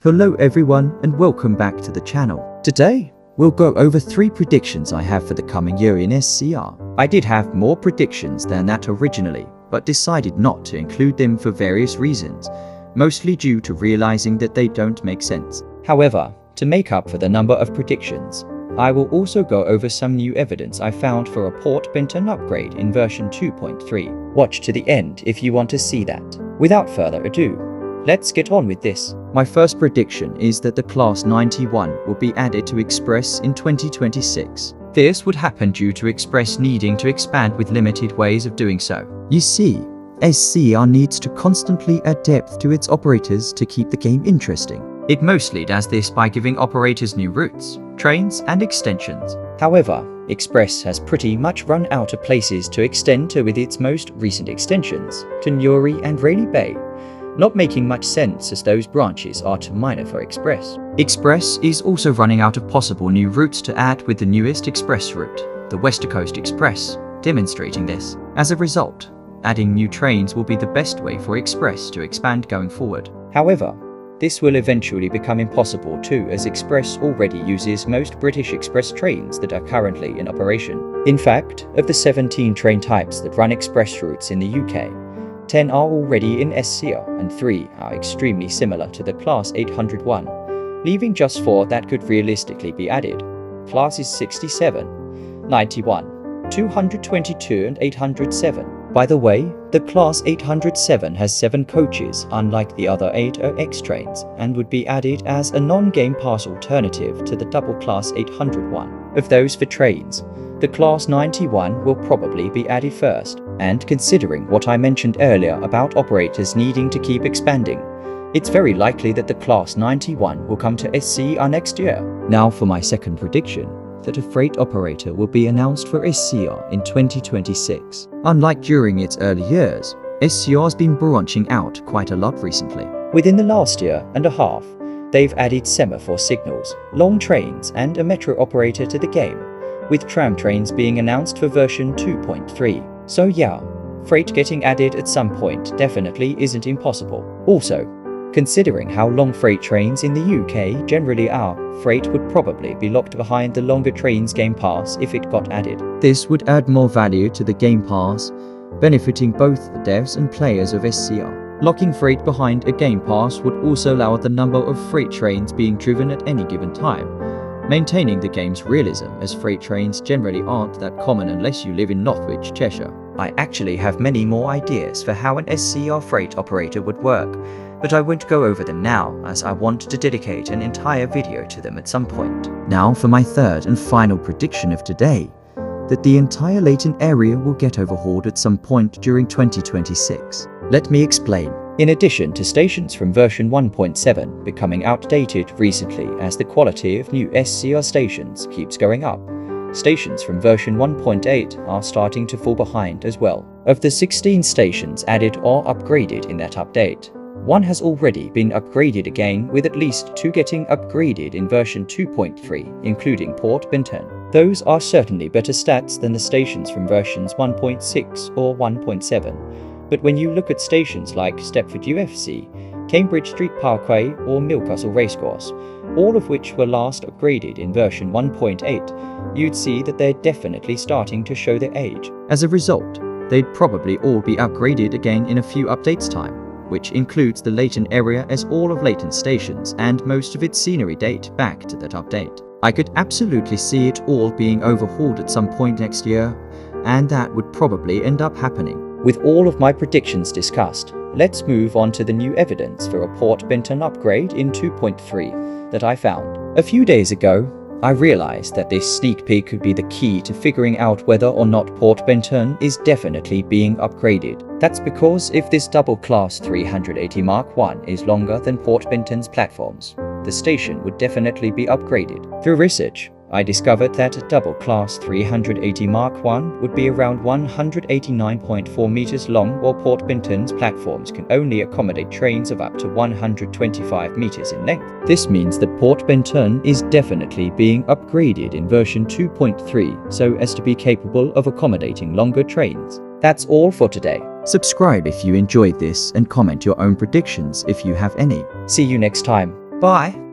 Hello everyone and welcome back to the channel. Today, we'll go over 3 predictions I have for the coming year in SCR. I did have more predictions than that originally, but decided not to include them for various reasons, mostly due to realizing that they don't make sense. However, to make up for the number of predictions, I will also go over some new evidence I found for a Port Benton upgrade in version 2.3. Watch to the end if you want to see that. Without further ado, let's get on with this. My first prediction is that the Class 91 will be added to Express in 2026. This would happen due to Express needing to expand with limited ways of doing so. You see, SCR needs to constantly add depth to its operators to keep the game interesting. It mostly does this by giving operators new routes, trains, and extensions. However, Express has pretty much run out of places to extend to with its most recent extensions to Newry and Rayleigh Bay, not making much sense as those branches are too minor for Express. Express is also running out of possible new routes to add with the newest Express route, the West Coast Express, demonstrating this. As a result, adding new trains will be the best way for Express to expand going forward. However, this will eventually become impossible too, as Express already uses most British Express trains that are currently in operation. In fact, of the 17 train types that run Express routes in the UK, 10 are already in SCR and 3 are extremely similar to the Class 801, leaving just 4 that could realistically be added. Classes 67, 91, 222 and 807. By the way, the Class 807 has 7 coaches unlike the other 8OX trains and would be added as a non-Game Pass alternative to the double Class 801. Of those for trains, the Class 91 will probably be added first, and considering what I mentioned earlier about operators needing to keep expanding, it's very likely that the Class 91 will come to SCR next year. Now for my second prediction, that a freight operator will be announced for SCR in 2026. Unlike during its early years, SCR has been branching out quite a lot recently. Within the last year and a half, they've added semaphore signals, long trains, and a metro operator to the game, with tram trains being announced for version 2.3. So yeah, freight getting added at some point definitely isn't impossible. Also, considering how long freight trains in the UK generally are, freight would probably be locked behind the longer trains Game Pass if it got added. This would add more value to the Game Pass, benefiting both the devs and players of SCR. Locking freight behind a Game Pass would also lower the number of freight trains being driven at any given time, maintaining the game's realism, as freight trains generally aren't that common unless you live in Northwich, Cheshire. I actually have many more ideas for how an SCR freight operator would work, but I won't go over them now as I want to dedicate an entire video to them at some point. Now for my third and final prediction of today, that the entire Leighton area will get overhauled at some point during 2026. Let me explain. In addition to stations from version 1.7 becoming outdated recently as the quality of new SCR stations keeps going up, stations from version 1.8 are starting to fall behind as well. Of the 16 stations added or upgraded in that update, 1 has already been upgraded again, with at least 2 getting upgraded in version 2.3, including Port Benton. Those are certainly better stats than the stations from versions 1.6 or 1.7. But when you look at stations like Stepford UFC, Cambridge Street Parkway or Milcastle Racecourse, all of which were last upgraded in version 1.8, you'd see that they're definitely starting to show their age. As a result, they'd probably all be upgraded again in a few updates time, which includes the Leighton area as all of Leighton stations and most of its scenery date back to that update. I could absolutely see it all being overhauled at some point next year, and that would probably end up happening. With all of my predictions discussed, let's move on to the new evidence for a Port Benton upgrade in 2.3 that I found. A few days ago, I realized that this sneak peek could be the key to figuring out whether or not Port Benton is definitely being upgraded. That's because if this double Class 380 Mark I is longer than Port Benton's platforms, the station would definitely be upgraded. Through research, I discovered that a double Class 380 Mark I would be around 189.4 meters long, while Port Benton's platforms can only accommodate trains of up to 125 meters in length. This means that Port Benton is definitely being upgraded in version 2.3 so as to be capable of accommodating longer trains. That's all for today. Subscribe if you enjoyed this and comment your own predictions if you have any. See you next time. Bye.